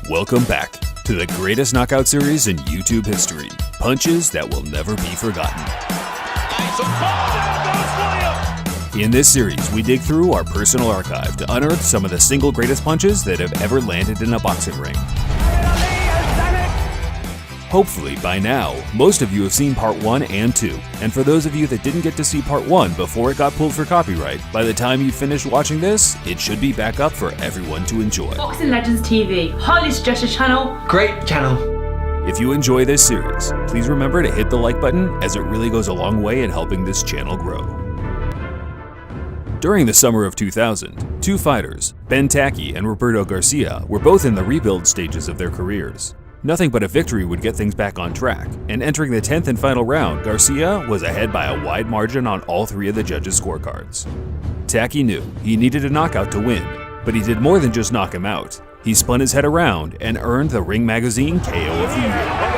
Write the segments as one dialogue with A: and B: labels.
A: Welcome back to the greatest knockout series in YouTube history. Punches that will never be forgotten. In this series, we dig through our personal archive to unearth some of the single greatest punches that have ever landed in a boxing ring. Hopefully, by now, most of you have seen Part 1 and 2, and for those of you that didn't get to see Part 1 before it got pulled for copyright, by the time you finish watching this, it should be back up for everyone to enjoy.
B: Boxing Legends TV, highly suggested channel.
C: Great channel.
A: If you enjoy this series, please remember to hit the like button, as it really goes a long way in helping this channel grow. During the summer of 2000, two fighters, Ben Taki and Roberto Garcia, were both in the rebuild stages of their careers. Nothing but a victory would get things back on track, and entering the 10th and final round, Garcia was ahead by a wide margin on all three of the judges' scorecards. Taki knew he needed a knockout to win, but he did more than just knock him out. He spun his head around and earned the Ring Magazine KO of the year.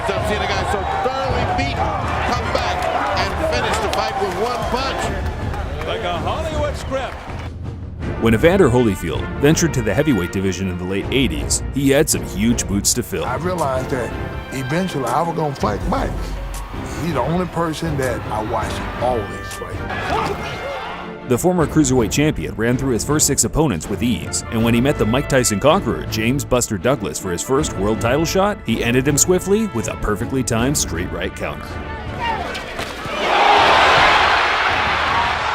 D: I've seen a guy so thoroughly beaten come back and finish the fight with one punch.
E: Like a Hollywood script.
A: When Evander Holyfield ventured to the heavyweight division in the late 80s, he had some huge boots to fill.
F: I realized that eventually I was going to fight Mike. He's the only person that I watched always fight.
A: The former cruiserweight champion ran through his first 6 opponents with ease, and when he met the Mike Tyson conqueror, James Buster Douglas, for his first world title shot, he ended him swiftly with a perfectly timed straight right counter.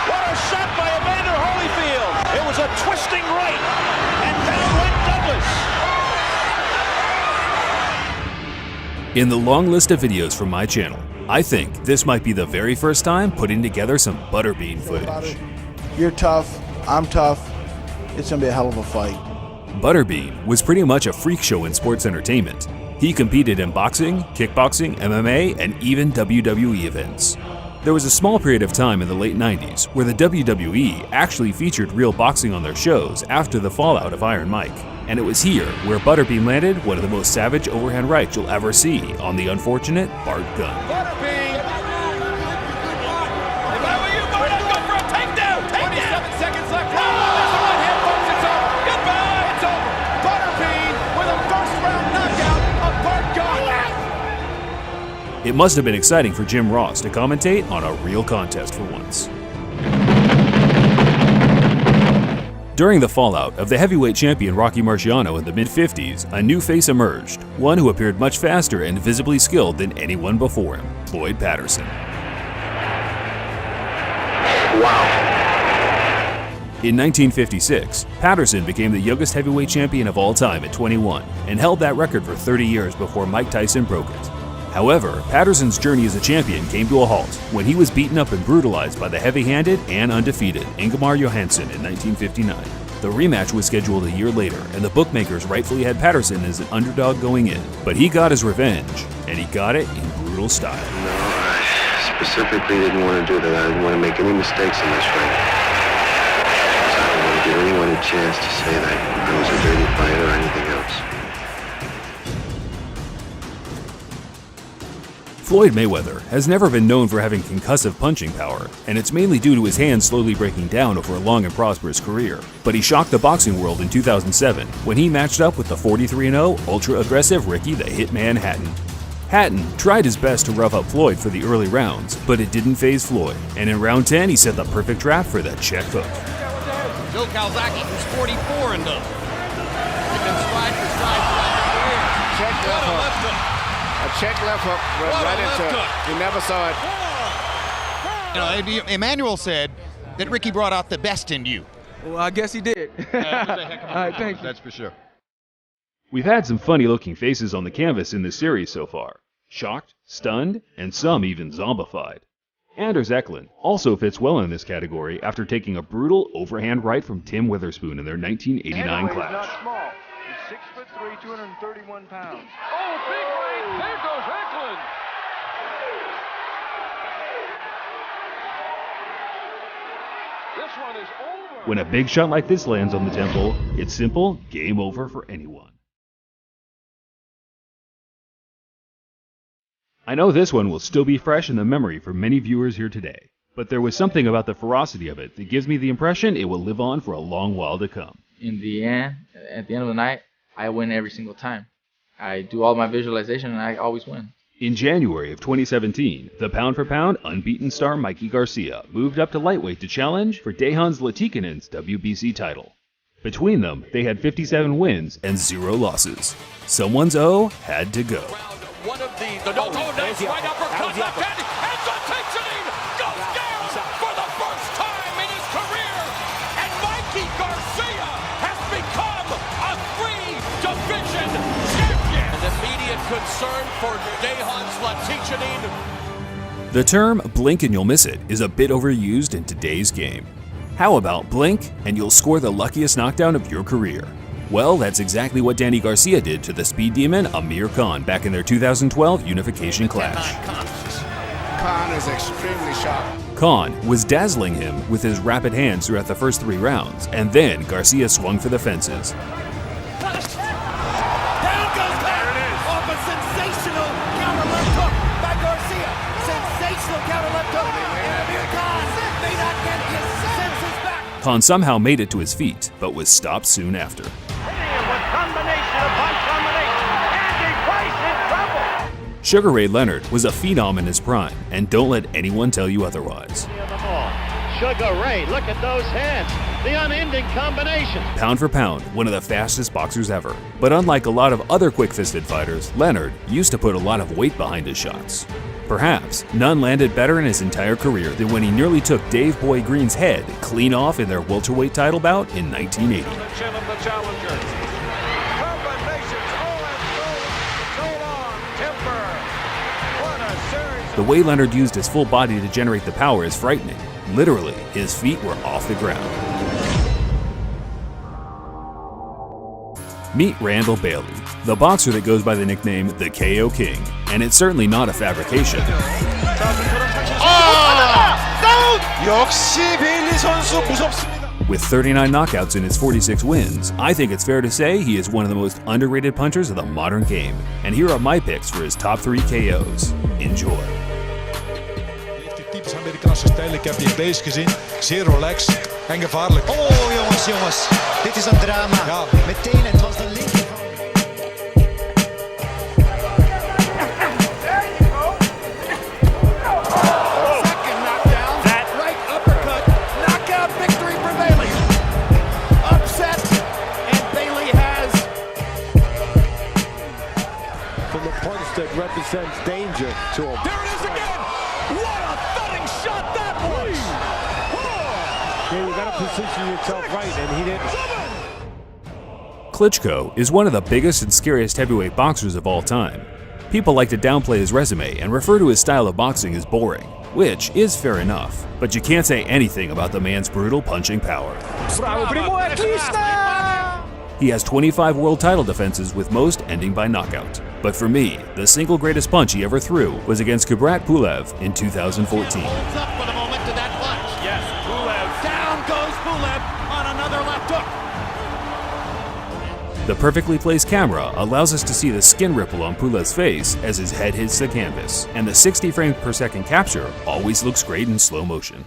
E: What a shot by Evander Holyfield! It was a twisting right, and down went Douglas.
A: In the long list of videos from my channel, I think this might be the very first time putting together some Butterbean footage.
G: You're tough, I'm tough, it's gonna be a hell of a fight.
A: Butterbean was pretty much a freak show in sports entertainment. He competed in boxing, kickboxing, MMA, and even WWE events. There was a small period of time in the late 90s where the WWE actually featured real boxing on their shows after the fallout of Iron Mike. And it was here where Butterbean landed one of the most savage overhand rights you'll ever see on the unfortunate Bart Gunn.
E: Butterbean! If I were you, Bart, I'd go for a takedown! 27 seconds left. Oh, there's the right hand, folks. It's over. Goodbye. It's over. Butterbean with a first-round knockout of Bart Gunn.
A: It must have been exciting for Jim Ross to commentate on a real contest for once. During the fallout of the heavyweight champion Rocky Marciano in the mid-50s, a new face emerged, one who appeared much faster and visibly skilled than anyone before him, Floyd Patterson.
D: Wow.
A: In 1956, Patterson became the youngest heavyweight champion of all time at 21 and held that record for 30 years before Mike Tyson broke it. However, Patterson's journey as a champion came to a halt when he was beaten up and brutalized by the heavy-handed and undefeated Ingemar Johansson in 1959. The rematch was scheduled a year later, and the bookmakers rightfully had Patterson as an underdog going in. But he got his revenge, and he got it in brutal style.
H: No, I specifically didn't want to do that. I didn't want to make any mistakes in this fight. So I didn't want to give anyone a chance to say that I was a dirty fighter or anything else.
A: Floyd Mayweather has never been known for having concussive punching power, and it's mainly due to his hands slowly breaking down over a long and prosperous career. But he shocked the boxing world in 2007 when he matched up with the 43-0 ultra-aggressive Ricky the Hitman Hatton. Hatton tried his best to rough up Floyd for the early rounds, but it didn't faze Floyd, and in round 10 he set the perfect trap for the check hook.
I: Joe Calzaghe, who's 44 and 0. They've been stride for stride throughout their career.
D: Check left hook. A check left hook went right into it. You never saw it.
I: You know, Emmanuel said that Ricky brought out the best in you.
C: Well, I guess he did. All right, thank you.
E: That's for sure.
A: We've had some funny-looking faces on the canvas in this series so far. Shocked, stunned, and some even zombified. Anders Eklund also fits well in this category after taking a brutal overhand right from Tim Witherspoon in their 1989 clash.
J: Not small. He's 6'3", 231 pounds. Oh, big right! There goes Eklund! This one is over.
A: When a big shot like this lands on the temple, it's simple game over for anyone. I know this one will still be fresh in the memory for many viewers here today, but there was something about the ferocity of it that gives me the impression it will live on for a long while to come.
K: In the end, at the end of the night, I win every single time. I do all my visualization and I always win.
A: In January of 2017, the pound-for-pound unbeaten star Mikey Garcia moved up to lightweight to challenge for Dejan Zlaticanen's WBC title. Between them, they had 57 wins and 0 losses. Someone's O had to go.
E: One of the nice right uppercut left hand, and Zlaticanen goes down for the first time in his career, and Mikey Garcia has become a 3-division champion. An immediate concern for Dejan Zlaticanen.
A: The term blink and you'll miss it is a bit overused in today's game. How about blink and you'll score the luckiest knockdown of your career? Well, that's exactly what Danny Garcia did to the speed demon Amir Khan back in their 2012 unification clash.
G: Khan is extremely sharp.
A: Khan was dazzling him with his rapid hands throughout the first 3 rounds, and then Garcia swung for the fences.
E: Down goes there it is. Off a sensational counter left hook by Garcia. Sensational counter left hook. And Amir Khan may not get his senses back.
A: Khan somehow made it to his feet, but was stopped soon after. Sugar Ray Leonard was a phenom in his prime, and don't let anyone tell you otherwise.
L: Sugar Ray, look at those hands. The unending combination.
A: Pound for pound, one of the fastest boxers ever. But unlike a lot of other quick-fisted fighters, Leonard used to put a lot of weight behind his shots. Perhaps none landed better in his entire career than when he nearly took Dave Boy Green's head clean off in their welterweight title bout in 1980. The way Leonard used his full body to generate the power is frightening. Literally, his feet were off the ground. Meet Randall Bailey, the boxer that goes by the nickname the KO King, and it's certainly not a fabrication. With 39 knockouts in his 46 wins, I think it's fair to say he is one of the most underrated punchers of the modern game. And here are my picks for his top 3 KO's. Enjoy.
M: Typisch Amerikaanse stijl, ik heb die bezig gezien. Zeer relaxed en gevaarlijk.
N: Oh jongens, dit is een drama.
M: Ja.
N: Meteen, het was de linker.
J: Represents danger to him.
E: There it is again! What a thudding shot that was!
J: Yeah, you gotta position yourself right, and he didn't.
A: Klitschko is one of the biggest and scariest heavyweight boxers of all time. People like to downplay his resume and refer to his style of boxing as boring, which is fair enough, but you can't say anything about the man's brutal punching power. He has 25 world title defenses, with most ending by knockout. But for me, the single greatest punch he ever threw was against Kubrat Pulev in 2014.
E: Holds up for the moment to that punch. Yes, Pulev. Down goes Pulev on another left hook.
A: The perfectly placed camera allows us to see the skin ripple on Pulev's face as his head hits the canvas, and the 60 frames per second capture always looks great in slow motion.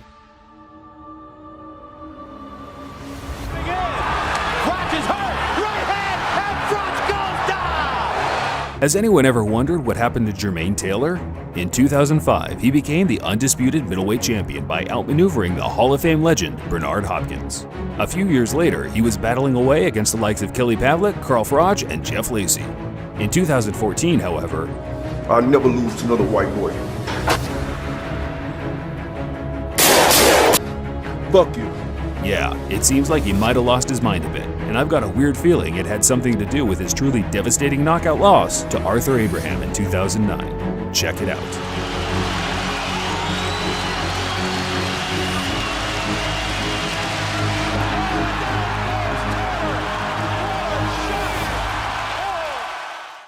A: Has anyone ever wondered what happened to Jermaine Taylor? In 2005, he became the undisputed middleweight champion by outmaneuvering the Hall of Fame legend Bernard Hopkins. A few years later, he was battling away against the likes of Kelly Pavlik, Carl Froch, and Jeff Lacey. In 2014, however,
O: I'll never lose to another white boy. Fuck you.
A: Yeah, it seems like he might have lost his mind a bit, and I've got a weird feeling it had something to do with his truly devastating knockout loss to Arthur Abraham in 2009. Check it out.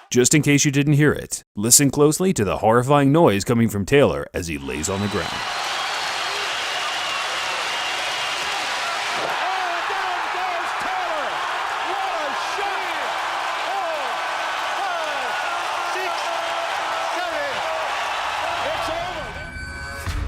A: Just in case you didn't hear it, listen closely to the horrifying noise coming from Taylor as he lays on the ground.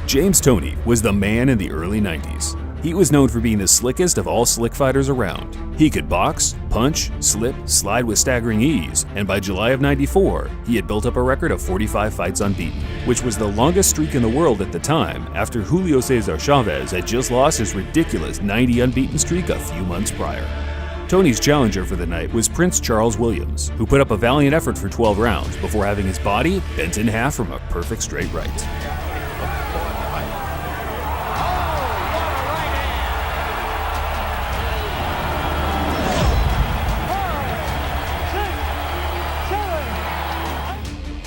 A: James Toney was the man in the early 90s. He was known for being the slickest of all slick fighters around. He could box, punch, slip, slide with staggering ease, and by July of '94, he had built up a record of 45 fights unbeaten, which was the longest streak in the world at the time after Julio Cesar Chavez had just lost his ridiculous 90 unbeaten streak a few months prior. Toney's challenger for the night was Prince Charles Williams, who put up a valiant effort for 12 rounds before having his body bent in half from a perfect straight right.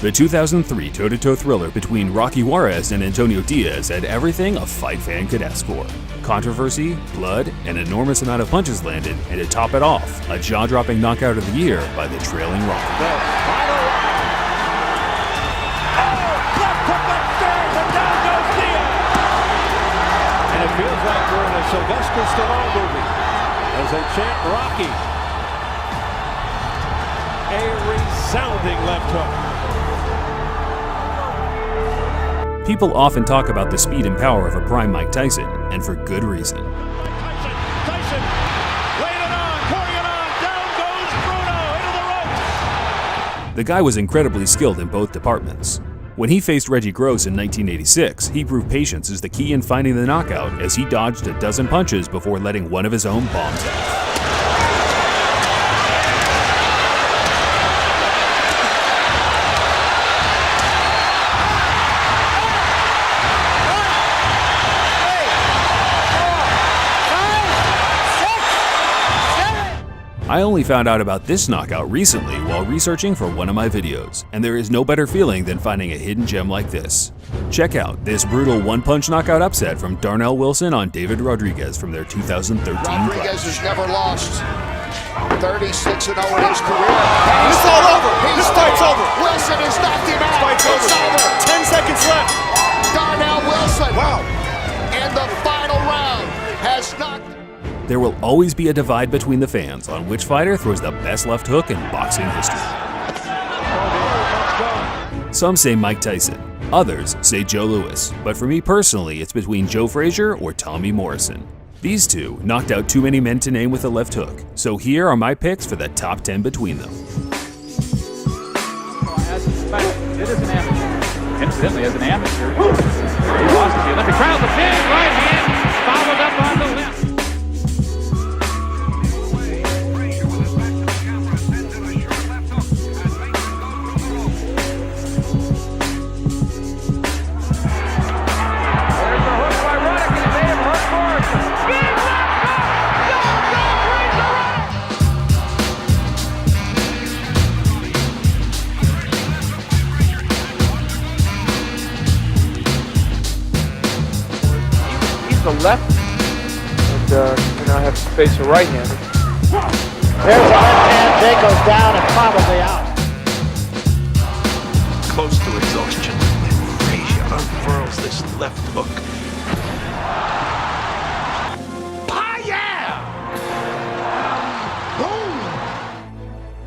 A: The 2003 toe-to-toe thriller between Rocky Juarez and Antonio Diaz had everything a fight fan could ask for. Controversy, blood, an enormous amount of punches landed, and to top it off, a jaw-dropping knockout of the year by the trailing Rocky.
P: And it feels like we're in a Sylvester Stallone movie as they chant Rocky. A resounding left hook.
A: People often talk about the speed and power of a prime Mike Tyson, and for good reason.
P: Tyson, laying it on, pouring it on, down goes Bruno into the ropes.
A: The guy was incredibly skilled in both departments. When he faced Reggie Gross in 1986, he proved patience is the key in finding the knockout as he dodged a dozen punches before letting one of his own bombs out. I only found out about this knockout recently while researching for one of my videos, and there is no better feeling than finding a hidden gem like this. Check out this brutal one-punch knockout upset from Darnell Wilson on David Rodriguez from their 2013
Q: Rodriguez has never lost. 36-0 in his career.
R: It's all over. This fight's over.
Q: Wilson has knocked him out.
R: Fight's over. 10 seconds left.
Q: Darnell Wilson. Wow. And the final round has knocked.
A: There will always be a divide between the fans on which fighter throws the best left hook in boxing history. Some say Mike Tyson, others say Joe Louis, but for me personally, it's between Joe Frazier or Tommy Morrison. These two knocked out too many men to name with a left hook, so here are my picks for the top 10 between them.
S: It is an amateur. Incidentally, as an amateur, he lost to the Olympic trials. A big right hand followed up on the left.
C: The left, and I have to face the right hand.
L: There's a left hand, Jake goes down and probably out.
T: Close to exhaustion, and Frazier unfurls this left hook.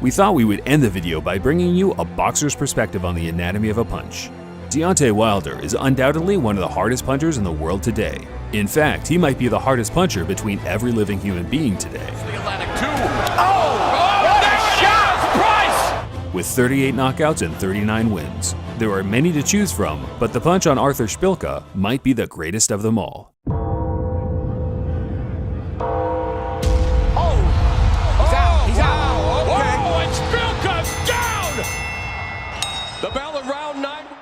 A: We thought we would end the video by bringing you a boxer's perspective on the anatomy of a punch. Deontay Wilder is undoubtedly one of the hardest punchers in the world today. In fact, he might be the hardest puncher between every living human being today. With 38 knockouts and 39 wins. There are many to choose from, but the punch on Arthur Szpilka might be the greatest of them all.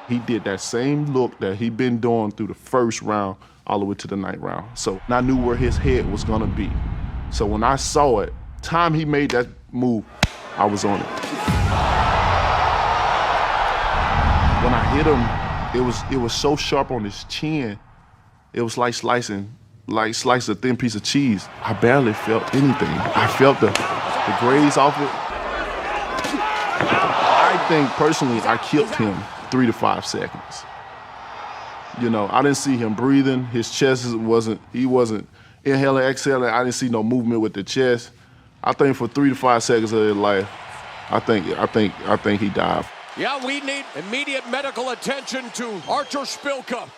O: He did that same look that he'd been doing through the first round all the way to the 9th round. So I knew where his head was gonna be. So when I saw it, time he made that move, I was on it. When I hit him, it was so sharp on his chin. It was like slicing a thin piece of cheese. I barely felt anything. I felt the graze off it. I think personally I killed him 3 to 5 seconds. You know, I didn't see him breathing. His chest he wasn't inhaling, exhaling. I didn't see no movement with the chest. I think for 3 to 5 seconds of his life, I think he died.
E: Yeah, we need immediate medical attention to Artur Szpilka.